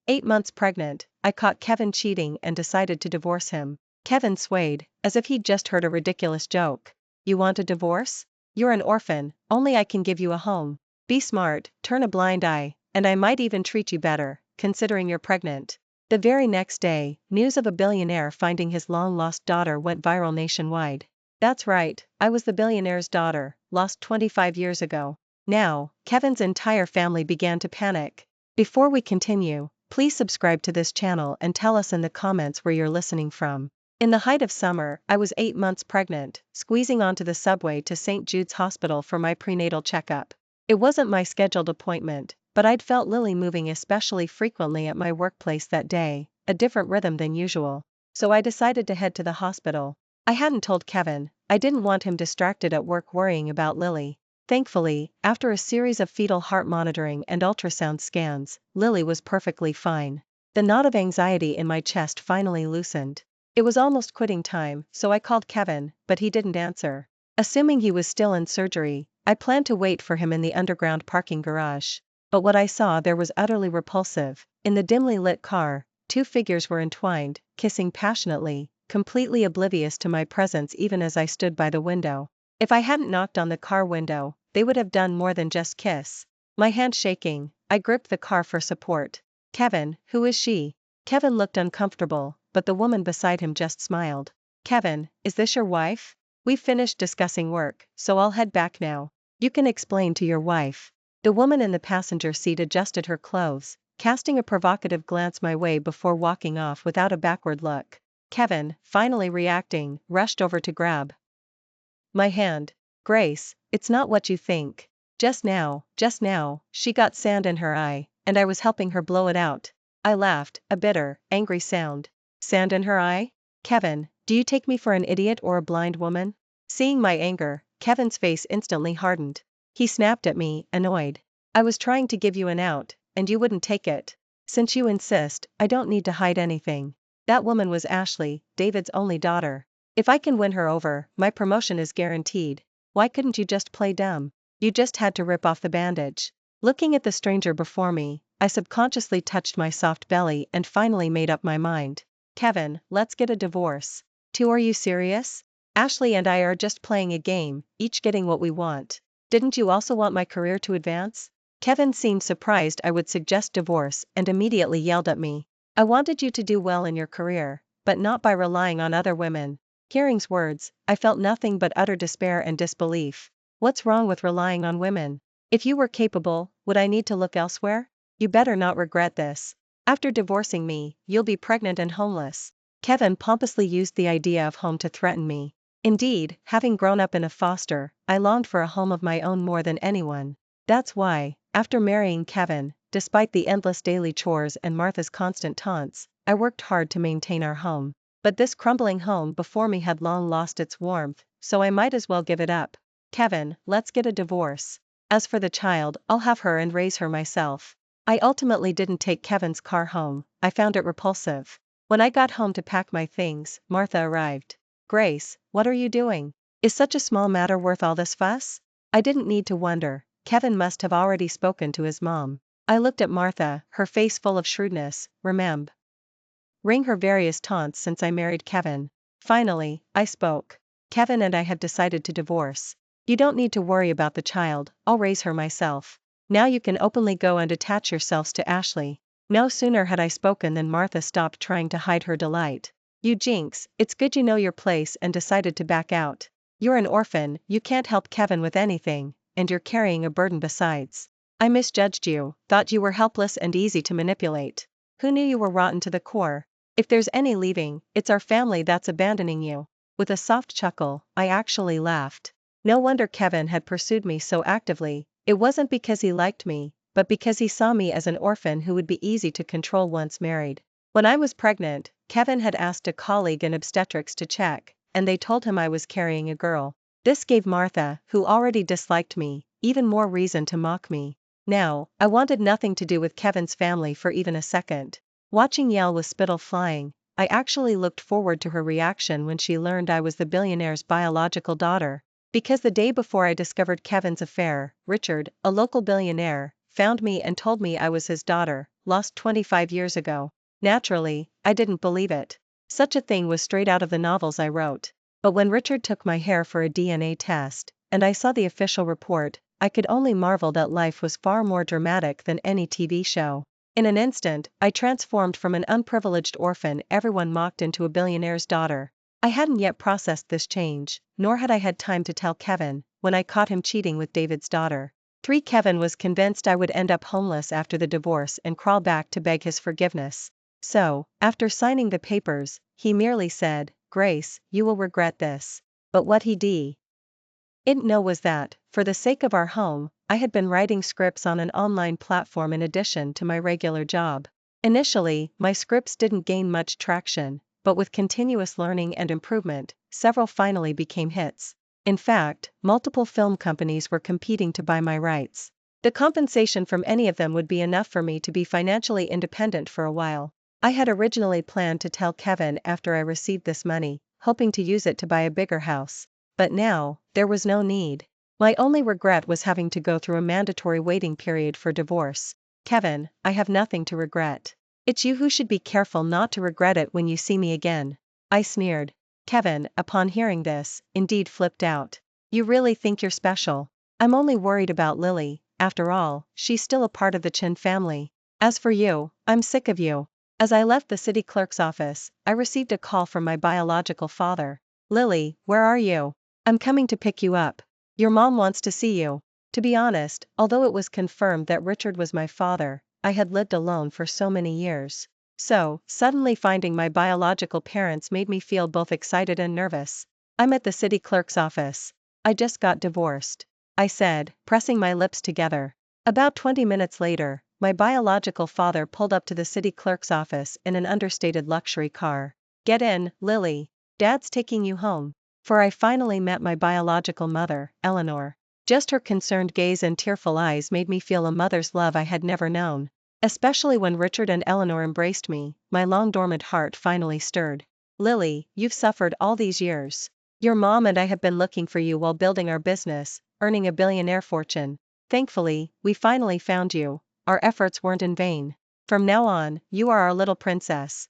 8 months pregnant, I caught Kevin cheating and decided to divorce him. Kevin swayed, as if he'd just heard a ridiculous joke. You want a divorce? You're an orphan, only I can give you a home. Be smart, turn a blind eye, and I might even treat you better, considering you're pregnant. The very next day, news of a billionaire finding his long-lost daughter went viral nationwide. That's right, I was the billionaire's daughter, lost 25 years ago. Now, Kevin's entire family began to panic. Before we continue, please subscribe to this channel and tell us in the comments where you're listening from. In the height of summer, I was 8 months pregnant, squeezing onto the subway to St. Jude's Hospital for my prenatal checkup. It wasn't my scheduled appointment, but I'd felt Lily moving especially frequently at my workplace that day, a different rhythm than usual. So I decided to head to the hospital. I hadn't told Kevin, I didn't want him distracted at work worrying about Lily. Thankfully, after a series of fetal heart monitoring and ultrasound scans, Lily was perfectly fine. The knot of anxiety in my chest finally loosened. It was almost quitting time, so I called Kevin, but he didn't answer. Assuming he was still in surgery, I planned to wait for him in the underground parking garage. But what I saw there was utterly repulsive. In the dimly lit car, two figures were entwined, kissing passionately, completely oblivious to my presence even as I stood by the window. If I hadn't knocked on the car window, they would have done more than just kiss. My hand shaking, I gripped the car for support. Kevin, who is she? Kevin looked uncomfortable, but the woman beside him just smiled. Kevin, is this your wife? We've finished discussing work, so I'll head back now. You can explain to your wife. The woman in the passenger seat adjusted her clothes, casting a provocative glance my way before walking off without a backward look. Kevin, finally reacting, rushed over to grab my hand. Grace, it's not what you think. Just now, she got sand in her eye, and I was helping her blow it out. I laughed, a bitter, angry sound. Sand in her eye? Kevin, do you take me for an idiot or a blind woman? Seeing my anger, Kevin's face instantly hardened. He snapped at me, annoyed. I was trying to give you an out, and you wouldn't take it. Since you insist, I don't need to hide anything. That woman was Ashley, David's only daughter. If I can win her over, my promotion is guaranteed. Why couldn't you just play dumb? You just had to rip off the bandage. Looking at the stranger before me, I subconsciously touched my soft belly and finally made up my mind. Kevin, let's get a divorce. Are you serious? Ashley and I are just playing a game, each getting what we want. Didn't you also want my career to advance? Kevin seemed surprised I would suggest divorce and immediately yelled at me. I wanted you to do well in your career, but not by relying on other women. Hearing's words, I felt nothing but utter despair and disbelief. What's wrong with relying on women? If you were capable, would I need to look elsewhere? You better not regret this. After divorcing me, you'll be pregnant and homeless. Kevin pompously used the idea of home to threaten me. Indeed, having grown up in a foster, I longed for a home of my own more than anyone. That's why, after marrying Kevin, despite the endless daily chores and Martha's constant taunts, I worked hard to maintain our home. But this crumbling home before me had long lost its warmth, so I might as well give it up. Kevin, let's get a divorce. As for the child, I'll have her and raise her myself. I ultimately didn't take Kevin's car home, I found it repulsive. When I got home to pack my things, Martha arrived. Grace, what are you doing? Is such a small matter worth all this fuss? I didn't need to wonder, Kevin must have already spoken to his mom. I looked at Martha, her face full of shrewdness, remembering her various taunts since I married Kevin. Finally, I spoke. Kevin and I have decided to divorce. You don't need to worry about the child, I'll raise her myself. Now you can openly go and attach yourselves to Ashley. No sooner had I spoken than Martha stopped trying to hide her delight. You jinx, it's good you know your place and decided to back out. You're an orphan, you can't help Kevin with anything, and you're carrying a burden besides. I misjudged you, thought you were helpless and easy to manipulate. Who knew you were rotten to the core? If there's any leaving, it's our family that's abandoning you. With a soft chuckle, I actually laughed. No wonder Kevin had pursued me so actively. It wasn't because he liked me, but because he saw me as an orphan who would be easy to control once married. When I was pregnant, Kevin had asked a colleague in obstetrics to check, and they told him I was carrying a girl. This gave Martha, who already disliked me, even more reason to mock me. Now, I wanted nothing to do with Kevin's family for even a second. Watching Yael with spittle flying, I actually looked forward to her reaction when she learned I was the billionaire's biological daughter. Because the day before I discovered Kevin's affair, Richard, a local billionaire, found me and told me I was his daughter, lost 25 years ago. Naturally, I didn't believe it. Such a thing was straight out of the novels I wrote. But when Richard took my hair for a DNA test, and I saw the official report, I could only marvel that life was far more dramatic than any TV show. In an instant, I transformed from an unprivileged orphan everyone mocked into a billionaire's daughter. I hadn't yet processed this change, nor had I had time to tell Kevin, when I caught him cheating with David's daughter. Kevin was convinced I would end up homeless after the divorce and crawl back to beg his forgiveness. So, after signing the papers, he merely said, "Grace, you will regret this." But what he didn't know was that, for the sake of our home, I had been writing scripts on an online platform in addition to my regular job. Initially, my scripts didn't gain much traction, but with continuous learning and improvement, several finally became hits. In fact, multiple film companies were competing to buy my rights. The compensation from any of them would be enough for me to be financially independent for a while. I had originally planned to tell Kevin after I received this money, hoping to use it to buy a bigger house. But now, there was no need. My only regret was having to go through a mandatory waiting period for divorce. Kevin, I have nothing to regret. It's you who should be careful not to regret it when you see me again. I sneered. Kevin, upon hearing this, indeed flipped out. You really think you're special? I'm only worried about Lily. After all, she's still a part of the Chin family. As for you, I'm sick of you. As I left the city clerk's office, I received a call from my biological father. Lily, where are you? I'm coming to pick you up. Your mom wants to see you. To be honest, although it was confirmed that Richard was my father, I had lived alone for so many years. So, suddenly finding my biological parents made me feel both excited and nervous. I'm at the city clerk's office. I just got divorced, I said, pressing my lips together. About 20 minutes later, my biological father pulled up to the city clerk's office in an understated luxury car. Get in, Lily. Dad's taking you home. For I finally met my biological mother, Eleanor. Just her concerned gaze and tearful eyes made me feel a mother's love I had never known. Especially when Richard and Eleanor embraced me, my long-dormant heart finally stirred. Lily, you've suffered all these years. Your mom and I have been looking for you while building our business, earning a billionaire fortune. Thankfully, we finally found you. Our efforts weren't in vain. From now on, you are our little princess.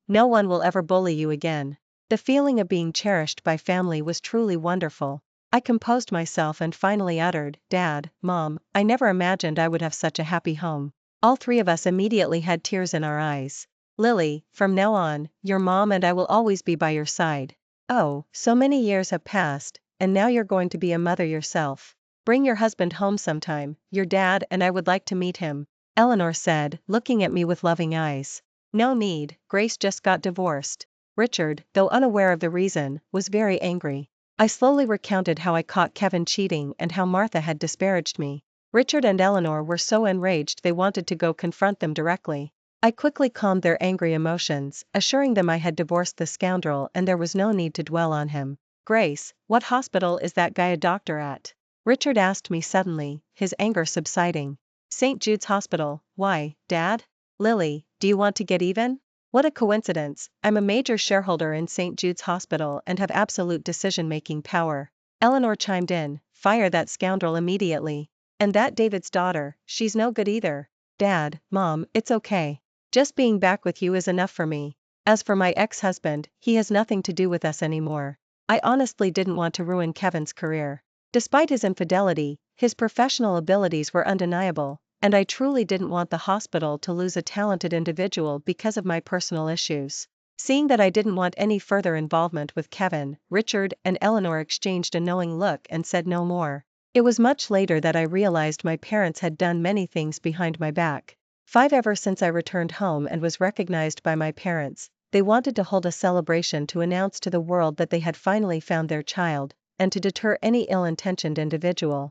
No one will ever bully you again. The feeling of being cherished by family was truly wonderful. I composed myself and finally uttered, Dad, Mom, I never imagined I would have such a happy home. All three of us immediately had tears in our eyes. Lily, from now on, your mom and I will always be by your side. Oh, so many years have passed, and now you're going to be a mother yourself. Bring your husband home sometime, your dad and I would like to meet him, Eleanor said, looking at me with loving eyes. No need, Grace just got divorced. Richard, though unaware of the reason, was very angry. I slowly recounted how I caught Kevin cheating and how Martha had disparaged me. Richard and Eleanor were so enraged they wanted to go confront them directly. I quickly calmed their angry emotions, assuring them I had divorced the scoundrel and there was no need to dwell on him. Grace, what hospital is that guy a doctor at? Richard asked me suddenly, his anger subsiding. St. Jude's Hospital. Why, Dad? Lily, do you want to get even? What a coincidence, I'm a major shareholder in St. Jude's Hospital and have absolute decision-making power. Eleanor chimed in, fire that scoundrel immediately. And that David's daughter, she's no good either. Dad, Mom, it's okay. Just being back with you is enough for me. As for my ex-husband, he has nothing to do with us anymore. I honestly didn't want to ruin Kevin's career. Despite his infidelity, his professional abilities were undeniable, and I truly didn't want the hospital to lose a talented individual because of my personal issues. Seeing that I didn't want any further involvement with Kevin, Richard and Eleanor exchanged a knowing look and said no more. It was much later that I realized my parents had done many things behind my back. Ever since I returned home and was recognized by my parents, they wanted to hold a celebration to announce to the world that they had finally found their child, and to deter any ill-intentioned individuals.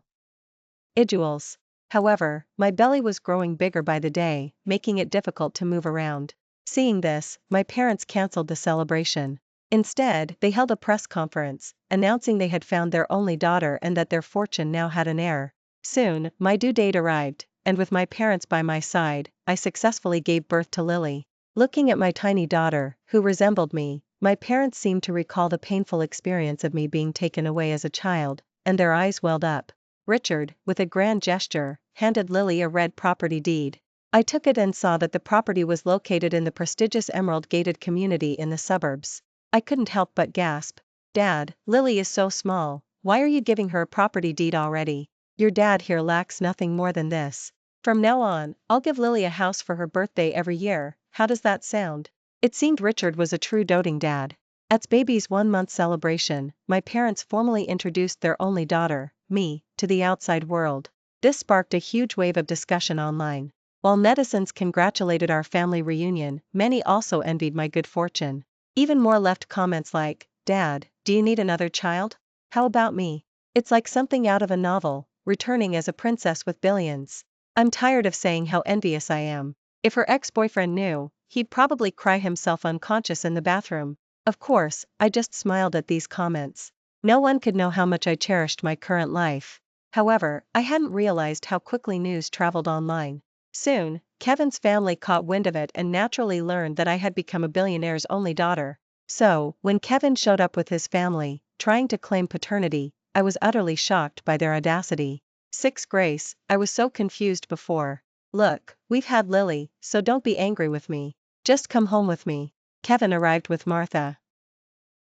However, my belly was growing bigger by the day, making it difficult to move around. Seeing this, my parents canceled the celebration. Instead, they held a press conference, announcing they had found their only daughter and that their fortune now had an heir. Soon, my due date arrived, and with my parents by my side, I successfully gave birth to Lily. Looking at my tiny daughter, who resembled me, my parents seemed to recall the painful experience of me being taken away as a child, and their eyes welled up. Richard, with a grand gesture, handed Lily a red property deed. I took it and saw that the property was located in the prestigious Emerald-gated community in the suburbs. I couldn't help but gasp. Dad, Lily is so small, why are you giving her a property deed already? Your dad here lacks nothing more than this. From now on, I'll give Lily a house for her birthday every year, how does that sound? It seemed Richard was a true doting dad. At baby's 1-month celebration, my parents formally introduced their only daughter, me, to the outside world. This sparked a huge wave of discussion online. While netizens congratulated our family reunion, many also envied my good fortune. Even more left comments like, Dad, do you need another child? How about me? It's like something out of a novel, returning as a princess with billions. I'm tired of saying how envious I am. If her ex-boyfriend knew, he'd probably cry himself unconscious in the bathroom. Of course, I just smiled at these comments. No one could know how much I cherished my current life. However, I hadn't realized how quickly news traveled online. Soon, Kevin's family caught wind of it and naturally learned that I had become a billionaire's only daughter. So, when Kevin showed up with his family, trying to claim paternity, I was utterly shocked by their audacity. 6 Grace, I was so confused before. Look, we've had Lily, so don't be angry with me. Just come home with me. Kevin arrived with Martha,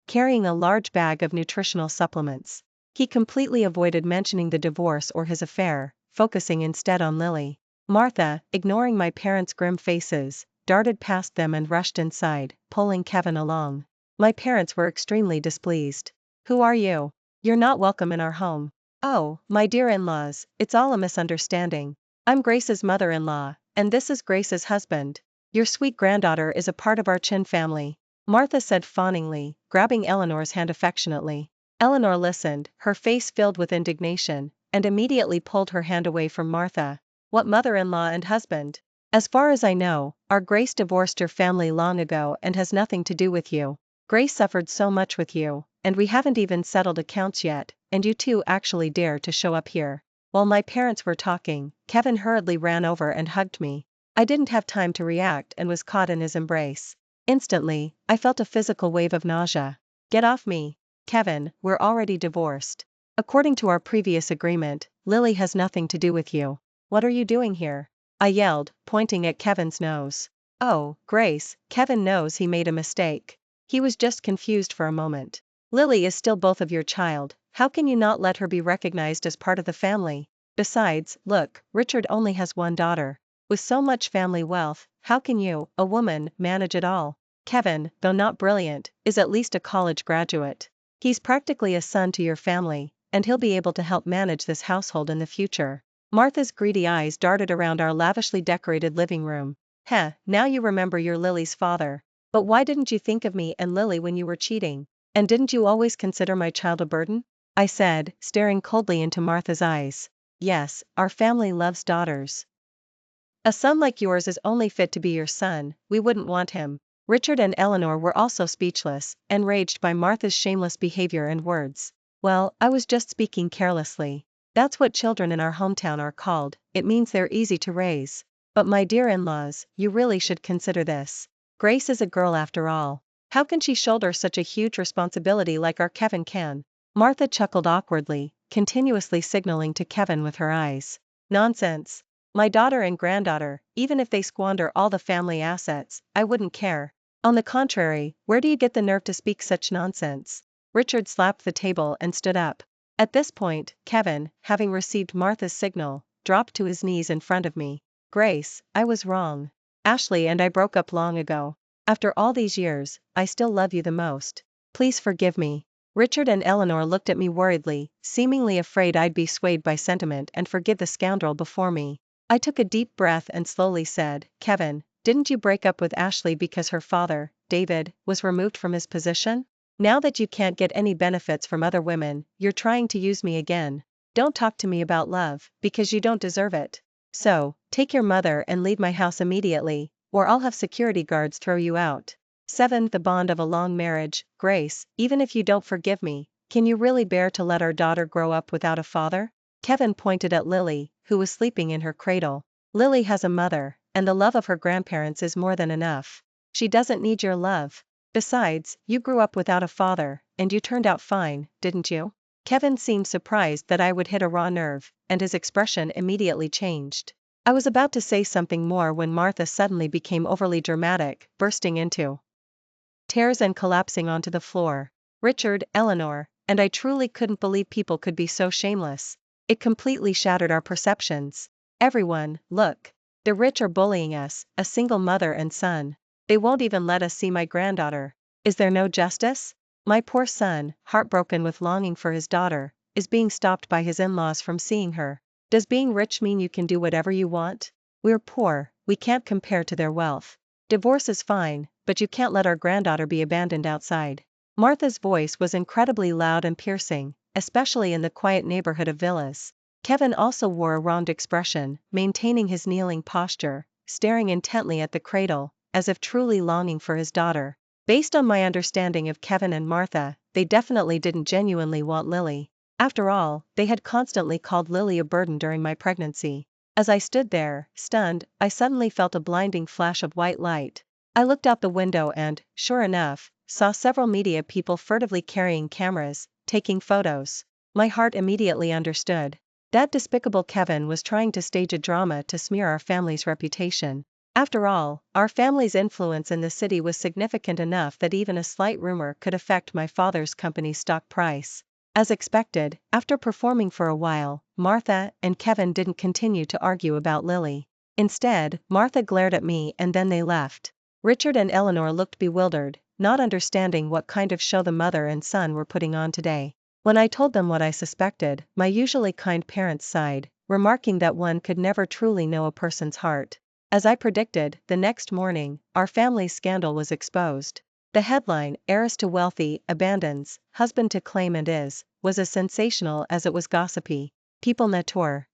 carrying a large bag of nutritional supplements. He completely avoided mentioning the divorce or his affair, focusing instead on Lily. Martha, ignoring my parents' grim faces, darted past them and rushed inside, pulling Kevin along. My parents were extremely displeased. Who are you? You're not welcome in our home. Oh, my dear in-laws, it's all a misunderstanding. I'm Grace's mother-in-law, and this is Grace's husband. Your sweet granddaughter is a part of our Chin family, Martha said fawningly, grabbing Eleanor's hand affectionately. Eleanor listened, her face filled with indignation, and immediately pulled her hand away from Martha. What mother-in-law and husband? As far as I know, our Grace divorced your family long ago and has nothing to do with you. Grace suffered so much with you, and we haven't even settled accounts yet, and you two actually dare to show up here. While my parents were talking, Kevin hurriedly ran over and hugged me. I didn't have time to react and was caught in his embrace. Instantly, I felt a physical wave of nausea. Get off me. Kevin, we're already divorced. According to our previous agreement, Lily has nothing to do with you. What are you doing here? I yelled, pointing at Kevin's nose. Oh, Grace, Kevin knows he made a mistake. He was just confused for a moment. Lily is still both of your child, how can you not let her be recognized as part of the family? Besides, look, Richard only has one daughter. With so much family wealth, how can you, a woman, manage it all? Kevin, though not brilliant, is at least a college graduate. He's practically a son to your family, and he'll be able to help manage this household in the future. Martha's greedy eyes darted around our lavishly decorated living room. Heh, now you remember you're Lily's father. But why didn't you think of me and Lily when you were cheating? And didn't you always consider my child a burden? I said, staring coldly into Martha's eyes. Yes, our family loves daughters. A son like yours is only fit to be your son, we wouldn't want him. Richard and Eleanor were also speechless, enraged by Martha's shameless behavior and words. Well, I was just speaking carelessly. That's what children in our hometown are called, it means they're easy to raise. But my dear in-laws, you really should consider this. Grace is a girl after all. How can she shoulder such a huge responsibility like our Kevin can? Martha chuckled awkwardly, continuously signaling to Kevin with her eyes. Nonsense. My daughter and granddaughter, even if they squander all the family assets, I wouldn't care. On the contrary, where do you get the nerve to speak such nonsense? Richard slapped the table and stood up. At this point, Kevin, having received Martha's signal, dropped to his knees in front of me. Grace, I was wrong. Ashley and I broke up long ago. After all these years, I still love you the most. Please forgive me. Richard and Eleanor looked at me worriedly, seemingly afraid I'd be swayed by sentiment and forgive the scoundrel before me. I took a deep breath and slowly said, Kevin, didn't you break up with Ashley because her father, David, was removed from his position? Now that you can't get any benefits from other women, you're trying to use me again. Don't talk to me about love, because you don't deserve it. So, take your mother and leave my house immediately, or I'll have security guards throw you out. 7. The bond of a long marriage. Grace, even if you don't forgive me, can you really bear to let our daughter grow up without a father? Kevin pointed at Lily, who was sleeping in her cradle. Lily has a mother, and the love of her grandparents is more than enough. She doesn't need your love. Besides, you grew up without a father, and you turned out fine, didn't you? Kevin seemed surprised that I would hit a raw nerve, and his expression immediately changed. I was about to say something more when Martha suddenly became overly dramatic, bursting into tears and collapsing onto the floor. Richard, Eleanor, and I truly couldn't believe people could be so shameless. It completely shattered our perceptions. Everyone, look. The rich are bullying us, a single mother and son. They won't even let us see my granddaughter. Is there no justice? My poor son, heartbroken with longing for his daughter, is being stopped by his in-laws from seeing her. Does being rich mean you can do whatever you want? We're poor, we can't compare to their wealth. Divorce is fine, but you can't let our granddaughter be abandoned outside. Martha's voice was incredibly loud and piercing, especially in the quiet neighborhood of villas. Kevin also wore a wronged expression, maintaining his kneeling posture, staring intently at the cradle, as if truly longing for his daughter. Based on my understanding of Kevin and Martha, they definitely didn't genuinely want Lily. After all, they had constantly called Lily a burden during my pregnancy. As I stood there, stunned, I suddenly felt a blinding flash of white light. I looked out the window and, sure enough, saw several media people furtively carrying cameras, taking photos. My heart immediately understood. That despicable Kevin was trying to stage a drama to smear our family's reputation. After all, our family's influence in the city was significant enough that even a slight rumor could affect my father's company's stock price. As expected, after performing for a while, Martha and Kevin didn't continue to argue about Lily. Instead, Martha glared at me and then they left. Richard and Eleanor looked bewildered, not understanding what kind of show the mother and son were putting on today. When I told them what I suspected, my usually kind parents sighed, remarking that one could never truly know a person's heart. As I predicted, the next morning, our family's scandal was exposed. The headline, "Heiress to Wealthy, Abandons, Husband to Claim and Is," was as sensational as it was gossipy. People nature.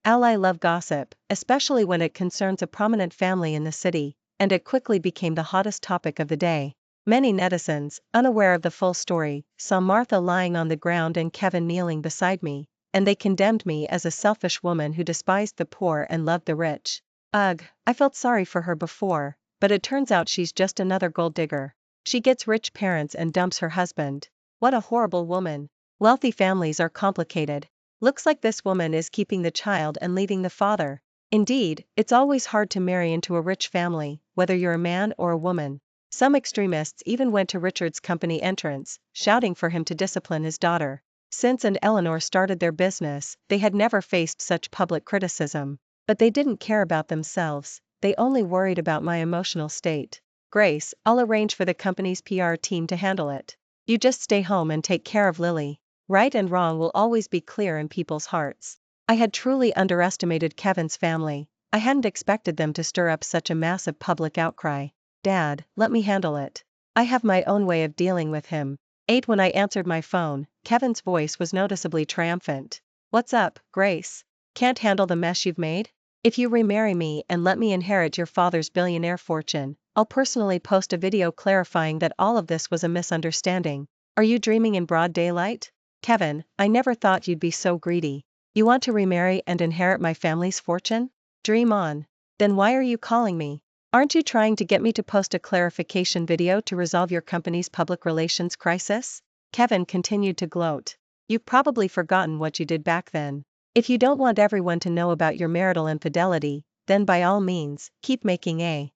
Ally love gossip, especially when it concerns a prominent family in the city, and it quickly became the hottest topic of the day. Many netizens, unaware of the full story, saw Martha lying on the ground and Kevin kneeling beside me, and they condemned me as a selfish woman who despised the poor and loved the rich. Ugh, I felt sorry for her before, but it turns out she's just another gold digger. She gets rich parents and dumps her husband. What a horrible woman. Wealthy families are complicated. Looks like this woman is keeping the child and leaving the father. Indeed, it's always hard to marry into a rich family, whether you're a man or a woman. Some extremists even went to Richard's company entrance, shouting for him to discipline his daughter. Since and Eleanor started their business, they had never faced such public criticism. But they didn't care about themselves, they only worried about my emotional state. Grace, I'll arrange for the company's PR team to handle it. You just stay home and take care of Lily. Right and wrong will always be clear in people's hearts. I had truly underestimated Kevin's family. I hadn't expected them to stir up such a massive public outcry. Dad, let me handle it. I have my own way of dealing with him. 8 When I answered my phone, Kevin's voice was noticeably triumphant. What's up, Grace? Can't handle the mess you've made? If you remarry me and let me inherit your father's billionaire fortune, I'll personally post a video clarifying that all of this was a misunderstanding. Are you dreaming in broad daylight? Kevin, I never thought you'd be so greedy. You want to remarry and inherit my family's fortune? Dream on. Then why are you calling me? Aren't you trying to get me to post a clarification video to resolve your company's public relations crisis? Kevin continued to gloat. You've probably forgotten what you did back then. If you don't want everyone to know about your marital infidelity, then by all means, keep making a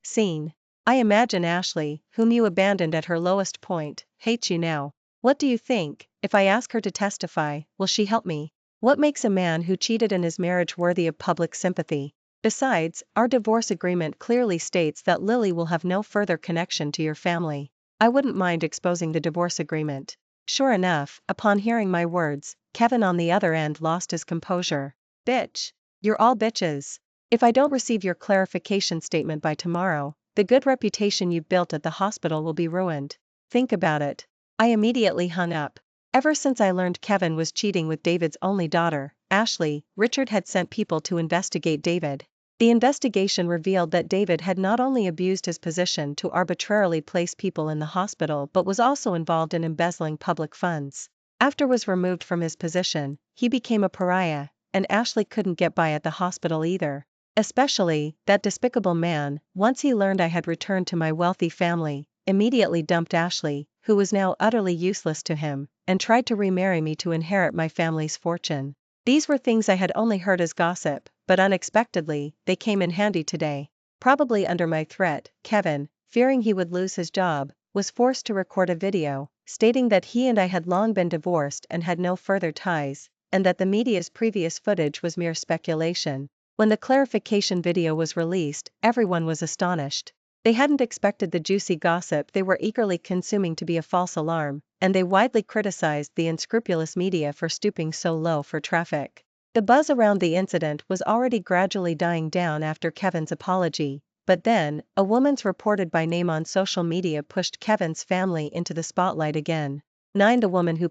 scene. I imagine Ashley, whom you abandoned at her lowest point, hates you now. What do you think? If I ask her to testify, will she help me? What makes a man who cheated in his marriage worthy of public sympathy? Besides, our divorce agreement clearly states that Lily will have no further connection to your family. I wouldn't mind exposing the divorce agreement. Sure enough, upon hearing my words, Kevin on the other end lost his composure. Bitch. You're all bitches. If I don't receive your clarification statement by tomorrow, the good reputation you've built at the hospital will be ruined. Think about it. I immediately hung up. Ever since I learned Kevin was cheating with David's only daughter, Ashley, Richard had sent people to investigate David. The investigation revealed that David had not only abused his position to arbitrarily place people in the hospital but was also involved in embezzling public funds. After was removed from his position, he became a pariah, and Ashley couldn't get by at the hospital either. Especially, that despicable man, once he learned I had returned to my wealthy family, immediately dumped Ashley, who was now utterly useless to him, and tried to remarry me to inherit my family's fortune. These were things I had only heard as gossip, but unexpectedly, they came in handy today. Probably under my threat, Kevin, fearing he would lose his job, was forced to record a video, stating that he and I had long been divorced and had no further ties, and that the media's previous footage was mere speculation. When the clarification video was released, everyone was astonished. They hadn't expected the juicy gossip they were eagerly consuming to be a false alarm, and they widely criticized the unscrupulous media for stooping so low for traffic. The buzz around the incident was already gradually dying down after Kevin's apology, but then, a woman's reported by name on social media pushed Kevin's family into the spotlight again. 9. The woman who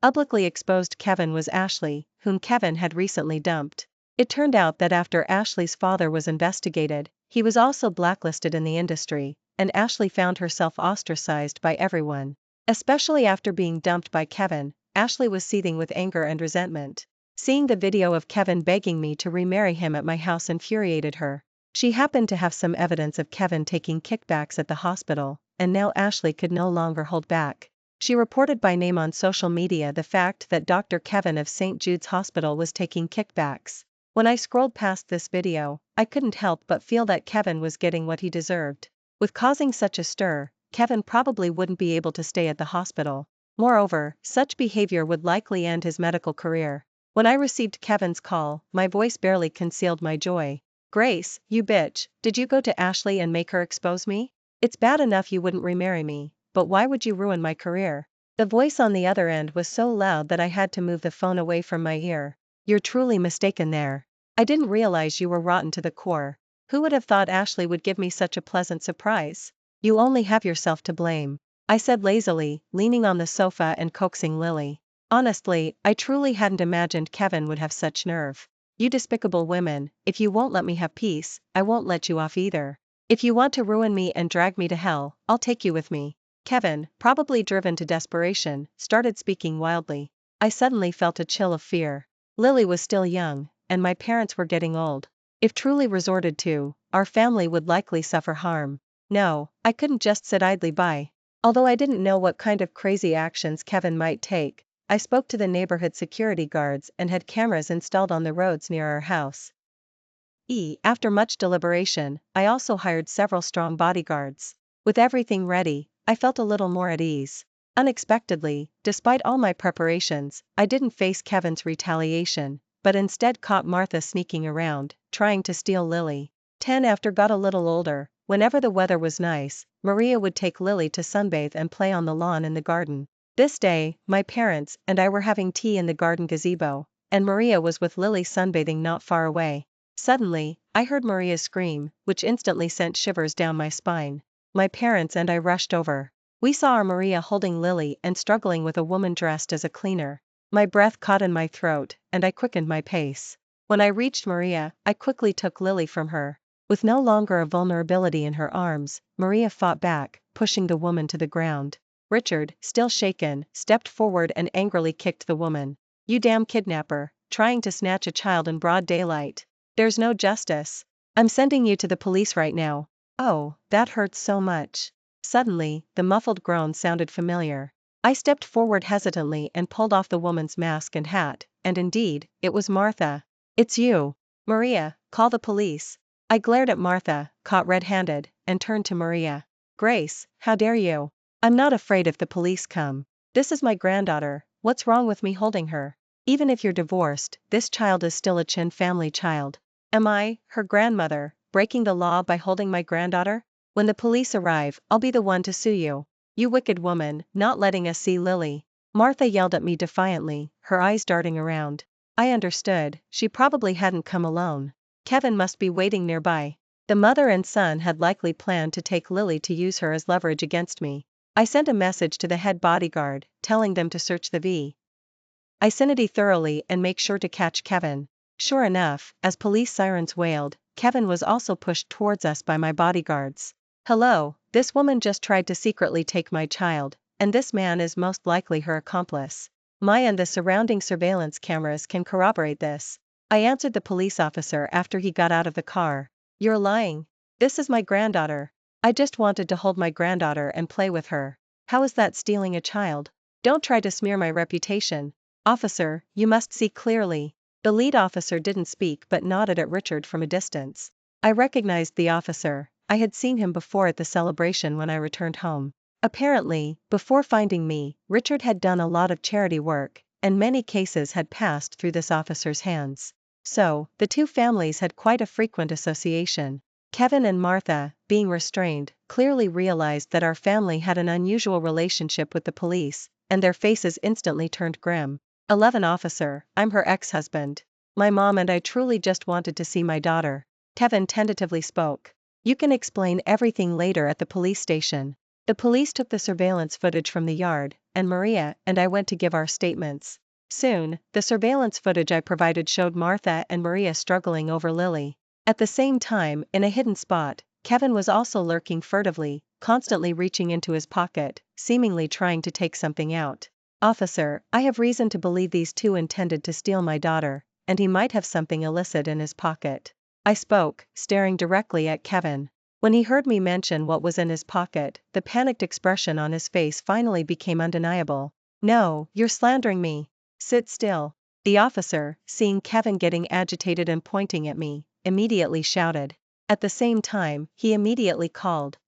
publicly exposed Kevin was Ashley, whom Kevin had recently dumped. It turned out that after Ashley's father was investigated, he was also blacklisted in the industry, and Ashley found herself ostracized by everyone. Especially after being dumped by Kevin, Ashley was seething with anger and resentment. Seeing the video of Kevin begging me to remarry him at my house infuriated her. She happened to have some evidence of Kevin taking kickbacks at the hospital, and now Ashley could no longer hold back. She reported by name on social media the fact that Dr. Kevin of St. Jude's Hospital was taking kickbacks. When I scrolled past this video, I couldn't help but feel that Kevin was getting what he deserved. With causing such a stir, Kevin probably wouldn't be able to stay at the hospital. Moreover, such behavior would likely end his medical career. When I received Kevin's call, my voice barely concealed my joy. "Grace, you bitch, did you go to Ashley and make her expose me? It's bad enough you wouldn't remarry me, but why would you ruin my career?" The voice on the other end was so loud that I had to move the phone away from my ear. "You're truly mistaken there. I didn't realize you were rotten to the core. Who would have thought Ashley would give me such a pleasant surprise? You only have yourself to blame," I said lazily, leaning on the sofa and coaxing Lily. Honestly, I truly hadn't imagined Kevin would have such nerve. "You despicable women, if you won't let me have peace, I won't let you off either. If you want to ruin me and drag me to hell, I'll take you with me." Kevin, probably driven to desperation, started speaking wildly. I suddenly felt a chill of fear. Lily was still young, and my parents were getting old. If truly resorted to, our family would likely suffer harm. No, I couldn't just sit idly by. Although I didn't know what kind of crazy actions Kevin might take, I spoke to the neighborhood security guards and had cameras installed on the roads near our house. After much deliberation, I also hired several strong bodyguards. With everything ready, I felt a little more at ease. Unexpectedly, despite all my preparations, I didn't face Kevin's retaliation, but instead caught Martha sneaking around, trying to steal Lily. 10. After got a little older, whenever the weather was nice, Maria would take Lily to sunbathe and play on the lawn in the garden. This day, my parents and I were having tea in the garden gazebo, and Maria was with Lily sunbathing not far away. Suddenly, I heard Maria scream, which instantly sent shivers down my spine. My parents and I rushed over. We saw our Maria holding Lily and struggling with a woman dressed as a cleaner. My breath caught in my throat, and I quickened my pace. When I reached Maria, I quickly took Lily from her. With no longer a vulnerability in her arms, Maria fought back, pushing the woman to the ground. Richard, still shaken, stepped forward and angrily kicked the woman. "You damn kidnapper, trying to snatch a child in broad daylight. There's no justice. I'm sending you to the police right now." "Oh, that hurts so much." Suddenly, the muffled groan sounded familiar. I stepped forward hesitantly and pulled off the woman's mask and hat, and indeed, it was Martha. "It's you. Maria, call the police." I glared at Martha, caught red-handed, and turned to Maria. "Grace, how dare you? I'm not afraid if the police come. This is my granddaughter, what's wrong with me holding her? Even if you're divorced, this child is still a Chin family child. Am I, her grandmother, breaking the law by holding my granddaughter? When the police arrive, I'll be the one to sue you. You wicked woman, not letting us see Lily." Martha yelled at me defiantly, her eyes darting around. I understood, she probably hadn't come alone. Kevin must be waiting nearby. The mother and son had likely planned to take Lily to use her as leverage against me. I sent a message to the head bodyguard, telling them to search the vicinity thoroughly and make sure to catch Kevin. Sure enough, as police sirens wailed, Kevin was also pushed towards us by my bodyguards. "Hello, this woman just tried to secretly take my child, and this man is most likely her accomplice. My and the surrounding surveillance cameras can corroborate this." I answered the police officer after he got out of the car. "You're lying. This is my granddaughter. I just wanted to hold my granddaughter and play with her. How is that stealing a child?" Don't try to smear my reputation. Officer, you must see clearly. The lead officer didn't speak but nodded at Richard from a distance. I recognized the officer. I had seen him before at the celebration when I returned home. Apparently, before finding me, Richard had done a lot of charity work, and many cases had passed through this officer's hands. So, the two families had quite a frequent association. Kevin and Martha, being restrained, clearly realized that our family had an unusual relationship with the police, and their faces instantly turned grim. 11 Officer, I'm her ex-husband. My mom and I truly just wanted to see my daughter. Kevin tentatively spoke. You can explain everything later at the police station. The police took the surveillance footage from the yard, and Maria and I went to give our statements. Soon, the surveillance footage I provided showed Martha and Maria struggling over Lily. At the same time, in a hidden spot, Kevin was also lurking furtively, constantly reaching into his pocket, seemingly trying to take something out. Officer, I have reason to believe these two intended to steal my daughter, and he might have something illicit in his pocket. I spoke, staring directly at Kevin. When he heard me mention what was in his pocket, the panicked expression on his face finally became undeniable. No, you're slandering me. Sit still. The officer, seeing Kevin getting agitated and pointing at me, immediately shouted. At the same time, he immediately called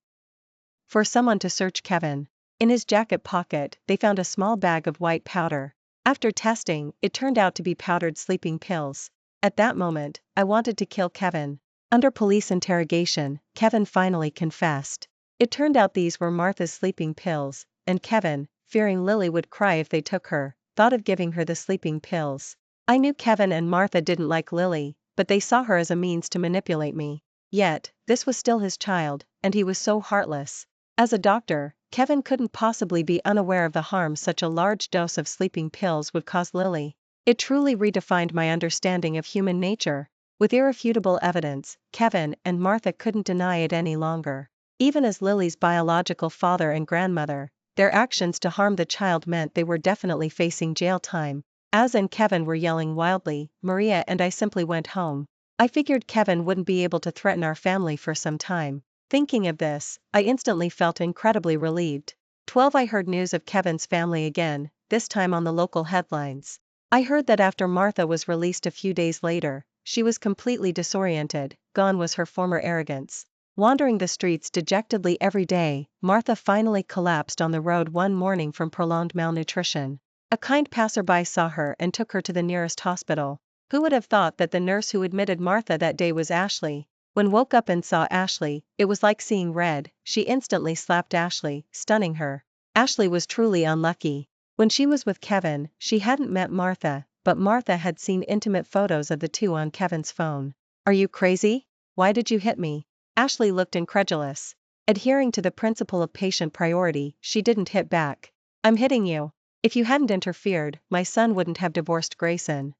for someone to search Kevin. In his jacket pocket, they found a small bag of white powder. After testing, it turned out to be powdered sleeping pills. At that moment, I wanted to kill Kevin. Under police interrogation, Kevin finally confessed. It turned out these were Martha's sleeping pills, and Kevin, fearing Lily would cry if they took her, thought of giving her the sleeping pills. I knew Kevin and Martha didn't like Lily, but they saw her as a means to manipulate me. Yet, this was still his child, and he was so heartless. As a doctor, Kevin couldn't possibly be unaware of the harm such a large dose of sleeping pills would cause Lily. It truly redefined my understanding of human nature. With irrefutable evidence, Kevin and Martha couldn't deny it any longer. Even as Lily's biological father and grandmother, their actions to harm the child meant they were definitely facing jail time. As and Kevin were yelling wildly, Maria and I simply went home. I figured Kevin wouldn't be able to threaten our family for some time. Thinking of this, I instantly felt incredibly relieved. 12 I heard news of Kevin's family again, this time on the local headlines. I heard that after Martha was released a few days later, she was completely disoriented, gone was her former arrogance. Wandering the streets dejectedly every day, Martha finally collapsed on the road one morning from prolonged malnutrition. A kind passerby saw her and took her to the nearest hospital. Who would have thought that the nurse who admitted Martha that day was Ashley? When woke up and saw Ashley, it was like seeing red. She instantly slapped Ashley, stunning her. Ashley was truly unlucky. When she was with Kevin, she hadn't met Martha, but Martha had seen intimate photos of the two on Kevin's phone. Are you crazy? Why did you hit me? Ashley looked incredulous. Adhering to the principle of patient priority, she didn't hit back. I'm hitting you. If you hadn't interfered, my son wouldn't have divorced Grayson.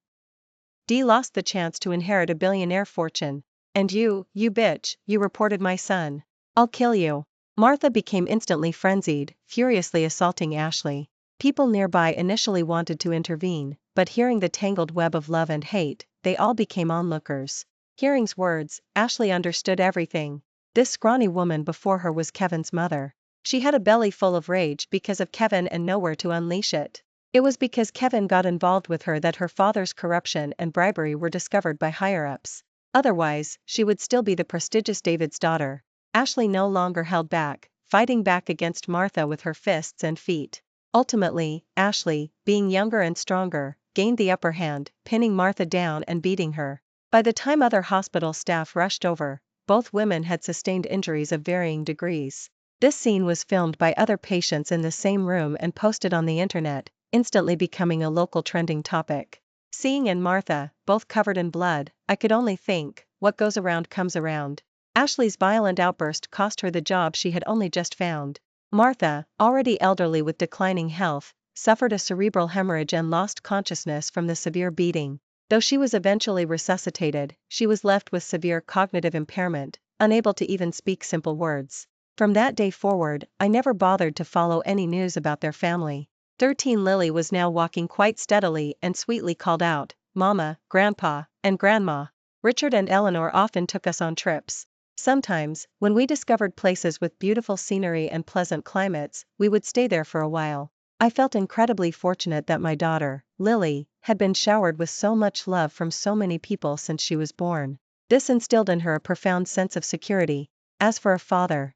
Dee lost the chance to inherit a billionaire fortune. And you bitch, you reported my son. I'll kill you. Martha became instantly frenzied, furiously assaulting Ashley. People nearby initially wanted to intervene, but hearing the tangled web of love and hate, they all became onlookers. Hearing's words, Ashley understood everything. This scrawny woman before her was Kevin's mother. She had a belly full of rage because of Kevin and nowhere to unleash it. It was because Kevin got involved with her that her father's corruption and bribery were discovered by higher-ups. Otherwise, she would still be the prestigious David's daughter. Ashley no longer held back, fighting back against Martha with her fists and feet. Ultimately, Ashley, being younger and stronger, gained the upper hand, pinning Martha down and beating her. By the time other hospital staff rushed over, both women had sustained injuries of varying degrees. This scene was filmed by other patients in the same room and posted on the internet, instantly becoming a local trending topic. Seeing and Martha, both covered in blood, I could only think, what goes around comes around. Ashley's violent outburst cost her the job she had only just found. Martha, already elderly with declining health, suffered a cerebral hemorrhage and lost consciousness from the severe beating. Though she was eventually resuscitated, she was left with severe cognitive impairment, unable to even speak simple words. From that day forward, I never bothered to follow any news about their family. 13 Lily was now walking quite steadily and sweetly called out, Mama, Grandpa, and Grandma. Richard and Eleanor often took us on trips. Sometimes, when we discovered places with beautiful scenery and pleasant climates, we would stay there for a while. I felt incredibly fortunate that my daughter, Lily, had been showered with so much love from so many people since she was born. This instilled in her a profound sense of security. As for a father's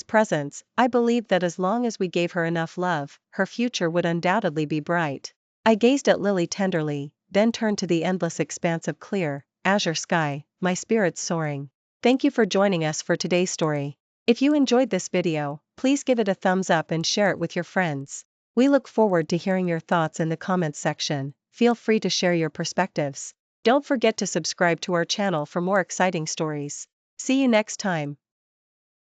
presence, I believed that as long as we gave her enough love, her future would undoubtedly be bright. I gazed at Lily tenderly, then turned to the endless expanse of clear, azure sky, my spirits soaring. Thank you for joining us for today's story. If you enjoyed this video, please give it a thumbs up and share it with your friends. We look forward to hearing your thoughts in the comments section. Feel free to share your perspectives. Don't forget to subscribe to our channel for more exciting stories. See you next time.